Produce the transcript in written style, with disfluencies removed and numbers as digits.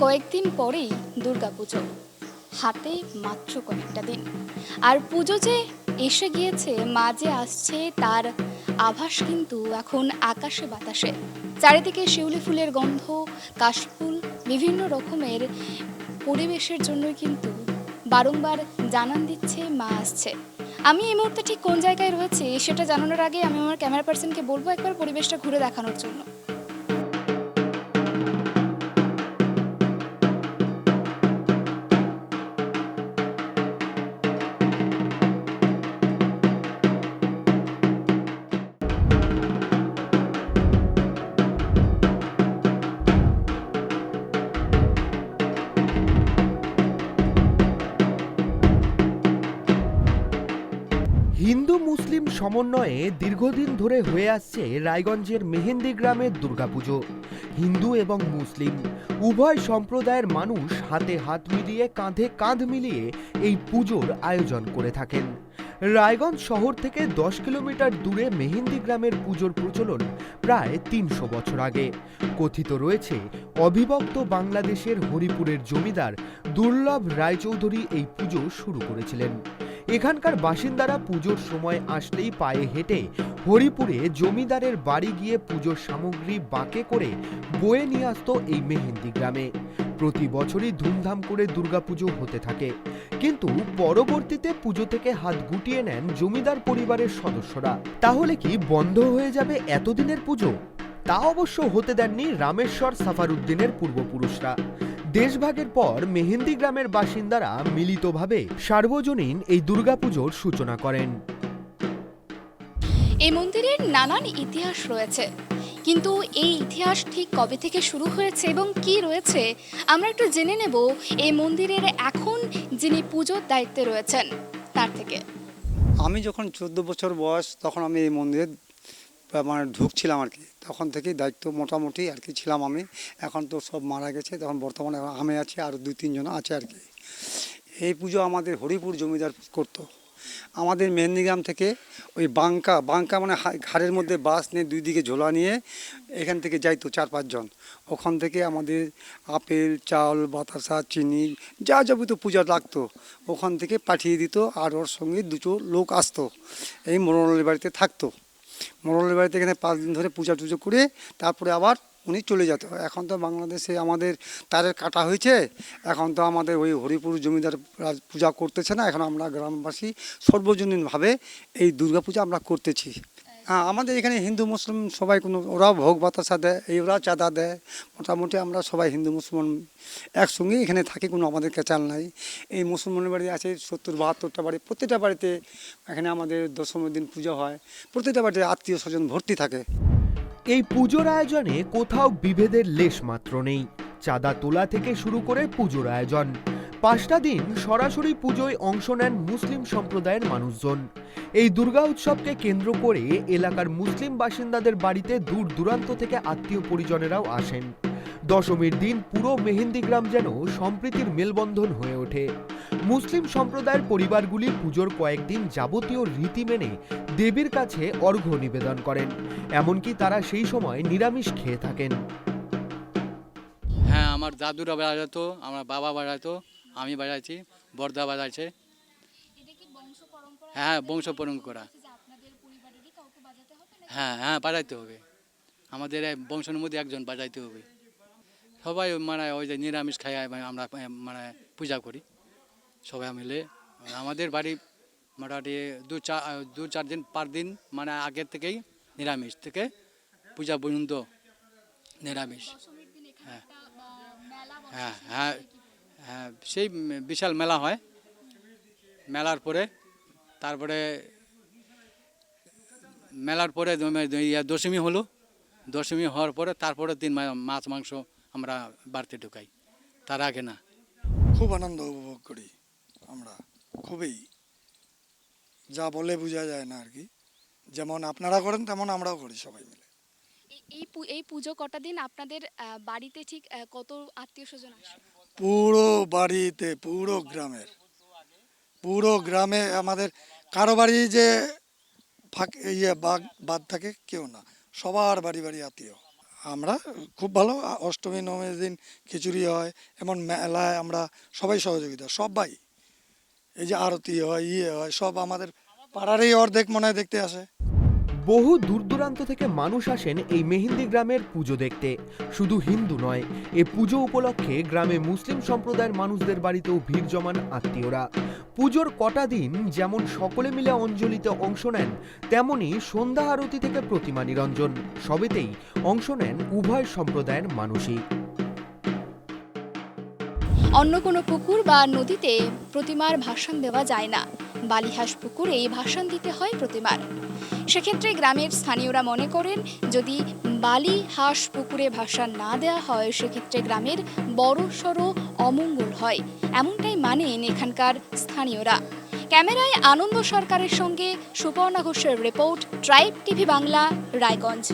কয়েকদিন পরেই দুর্গাপুজো, হাতে মাত্র কয়েকটা দিন। আর পুজো যে এসে গিয়েছে, মা যে আসছে তার আভাস কিন্তু এখন আকাশে বাতাসে। চারিদিকে শিউলি ফুলের গন্ধ, কাশফুল, বিভিন্ন রকমের পরিবেশের জন্যই কিন্তু বারংবার জানান দিচ্ছে মা আসছে। আমি এই মুহূর্তে ঠিক কোন জায়গায় রয়েছি সেটা জানানোর আগে আমি আমার ক্যামেরা পার্সনকে বলবো একবার পরিবেশটা ঘুরে দেখানোর জন্য। হিন্দু মুসলিম সমন্বয়ে দীর্ঘদিন ধরে হয়ে আসছে রায়গঞ্জের মেহেন্দি গ্রামের দুর্গাপুজো। হিন্দু এবং মুসলিম উভয় সম্প্রদায়ের মানুষ হাতে হাত মিলিয়ে, কাঁধে কাঁধ মিলিয়ে এই পুজোর আয়োজন করে থাকেন। রায়গঞ্জ শহর থেকে 10 কিলোমিটার দূরে মেহেন্দি গ্রামের পুজোর প্রচলন প্রায় 300 বছর আগে। কথিত রয়েছে, অবিভক্ত বাংলাদেশের হরিপুরের জমিদার দুর্লভ রায়চৌধুরী এই পুজো শুরু করেছিলেন। এখানকার বাসিন্দারা পুজোর সময় আসলেই পায়ে হেঁটে হরিপুরে জমিদারের বাড়ি গিয়ে পুজোর সামগ্রী বাঁকে করে বয়ে নিয়ে আসতো এই মেহেন্দি গ্রামে। প্রতি বছরই ধুমধাম করে দুর্গাপুজো হতে থাকে, কিন্তু পরবর্তীতে পুজো থেকে হাত গুটিয়ে নেন জমিদার পরিবারের সদস্যরা। তাহলে কি বন্ধ হয়ে যাবে এতদিনের পুজো? তা অবশ্য হতে দেননি রামেশ্বর সাফারউদ্দিনের পূর্বপুরুষরা। দেশভাগের পর মেহেন্দি গ্রামের বাসিন্দারা মিলিতভাবে সার্বজনীন এই দুর্গাপুজোর সূচনা করেন। এই মন্দিরের নানান ইতিহাস রয়েছে, কিন্তু এই ইতিহাস ঠিক কবে থেকে শুরু হয়েছে এবং কি রয়েছে আমরা একটু জেনে নেব এই মন্দিরের এখন যিনি পুজোর দায়িত্বে রয়েছেন তার থেকে। আমি যখন 14 বছর বয়স তখন আমি এই মন্দিরে মানে ঢুকছিলাম আর কি। তখন থেকেই দায়িত্ব মোটামুটি আর কি ছিলাম আমি। এখন তো সব মারা গেছে, তখন বর্তমানে আমি আছি আর 2-3 জন আছে আর কি। এই পুজো আমাদের হরিপুর জমিদার করতো। আমাদের মেহেন্দিগ্রাম থেকে ওই বাঙ্কা মানে ঘাড়ের মধ্যে বাস নিয়ে 2 দিকে ঝোলা নিয়ে এখান থেকে যাইতো 4-5 জন। ওখান থেকে আমাদের আপেল, চাল, বাতাসা, চিনি যা যাবতীয় পূজা লাগতো ওখান থেকে পাঠিয়ে দিত। আর ওর সঙ্গে 2 লোক আসতো, এই মোড়লের বাড়িতে থাকতো। মোড়লের বাড়িতে এখানে 5 দিন ধরে পূজা টুজো করে তারপরে আবার উনি চলে যেত। এখন তো বাংলাদেশে আমাদের তারের কাটা হয়েছে, এখন তো আমাদের ওই হরিপুর জমিদার পূজা করতেছে না। এখন আমরা গ্রামবাসী সর্বজনীনভাবে এই দুর্গাপূজা আমরা করতেছি। হ্যাঁ, আমাদের এখানে হিন্দু মুসলিম সবাই ওরাও ভোগ বাতাসা দেয়, ওরা চাঁদা দেয়। মোটামুটি আমরা সবাই হিন্দু মুসলমান একসঙ্গে এখানে থাকি, কোনো আমাদের ক্যাচাল নাই। এই মুসলমানের বাড়ি আছে 70-72টা বাড়ি। প্রত্যেকটা বাড়িতে এখানে আমাদের দশমীর দিন পুজো হয়। প্রত্যেকটা বাড়িতে আত্মীয় স্বজন ভর্তি থাকে। এই পুজোর আয়োজনে কোথাও বিভেদের লেশ মাত্র নেই। চাঁদা তোলা থেকে শুরু করে পুজোর আয়োজন, 5টা দিন সরাসরি পুজোয় অংশ নেন মুসলিম সম্প্রদায়ের মানুষজন। এই দুর্গা উৎসবকে কেন্দ্র করে এলাকার মুসলিম বাসিন্দাদের বাড়িতে দূর দূরান্ত থেকে আত্মীয় পরিজনেরাও আসেন। দশমীর দিন পুরো মেহেন্দি গ্রাম যেন সম্প্রীতির মেলবন্ধন হয়ে ওঠে। মুসলিম সম্প্রদায়ের পরিবারগুলি পুজোর কয়েকদিন যাবতীয় রীতি মেনে দেবীর কাছে অর্ঘ্য নিবেদন করেন, এমনকি তারা সেই সময় নিরামিষ খেয়ে থাকেন। হ্যাঁ, আমার দাদুরা বাজাতো, আমার বাবা বাজাতো, আমি বাজাইছি, বর্দা বাজাইছে। হ্যাঁ, বংশ পরম্পরা। হ্যাঁ হ্যাঁ, বাজাইতে হবে। আমাদের এই বংশের মধ্যে একজন বাজাইতে হবে। সবাই মানে ওই যে নিরামিষ খাই আমরা মানে পূজা করি সবাই মিলে। আমাদের বাড়ি মোটামুটি 2-4 দিন 5 দিন মানে আগের থেকেই নিরামিষ থেকে পূজা পর্যন্ত নিরামিষ। হ্যাঁ হ্যাঁ হ্যাঁ হ্যাঁ, সেই বিশাল মেলা হয়। মেলার পরে তারপরে মেলার পরে দশমী হলো। দশমী হওয়ার পরে তারপরে দিন মাছ মাংস আমরা বাড়িতে ঢুকাই, তার আগে না। খুব আনন্দ উপভোগ করি আমরা, খুবই, যা বলে বোঝা যায় না আর কি। যেমন আপনারা করেন তেমন আমরাও করি সবাই মিলে। এই পুজো কটা দিন আপনাদের বাড়িতে ঠিক কত আত্মীয় স্বজন আসে? পুরো বাড়িতে, পুরো গ্রামে আমাদের কারো বাড়ি যে বাদ থাকে কেউ না, সবার বাড়ি বাড়ি আত্মীয়। আমরা খুব ভালো। অষ্টমী নবমীর দিন খিচুড়ি হয়, এমন মেলায় আমরা সবাই সহযোগিতা, সবাই। এই যে আরতি হয়, হয়, সব আমাদের পাড়ারই অর্ধেক মনে হয় দেখতে আসে। বহু দূর দূরান্ত থেকে মানুষ আসেন এই মেহেন্দি গ্রামের পুজো দেখতে। শুধু হিন্দু নয়, এ পুজো উপলক্ষে গ্রামে মুসলিম সম্প্রদায়ের মানুষদের বাড়িতেও ভিড় জমান আত্মীয়রা। পুজোর কটা দিন যেমন সকলে মিলে অঞ্জলিতে অংশ নেন, তেমনি সন্ধ্যা আরতি থেকে প্রতিমা নিরঞ্জন, সবেতেই অংশ নেন উভয় সম্প্রদায়ের মানুষই। অন্য কোনো পুকুর বা নদীতে প্রতিমার ভাসান দেওয়া যায় না, বালিহাঁস পুকুরেই ভাসান দিতে হয় প্রতিমার। সেক্ষেত্রে গ্রামের স্থানীয়রা মনে করেন, যদি বালি হাঁস পুকুরে ভাসান না দেওয়া হয় সেক্ষেত্রে গ্রামের বড়সড় অমঙ্গল হয়, এমনটাই মানেন এখানকার স্থানীয়রা। ক্যামেরায় আনন্দ সরকারের সঙ্গে সুপর্ণা ঘোষের report, tribe TV Bangla, Raiganj.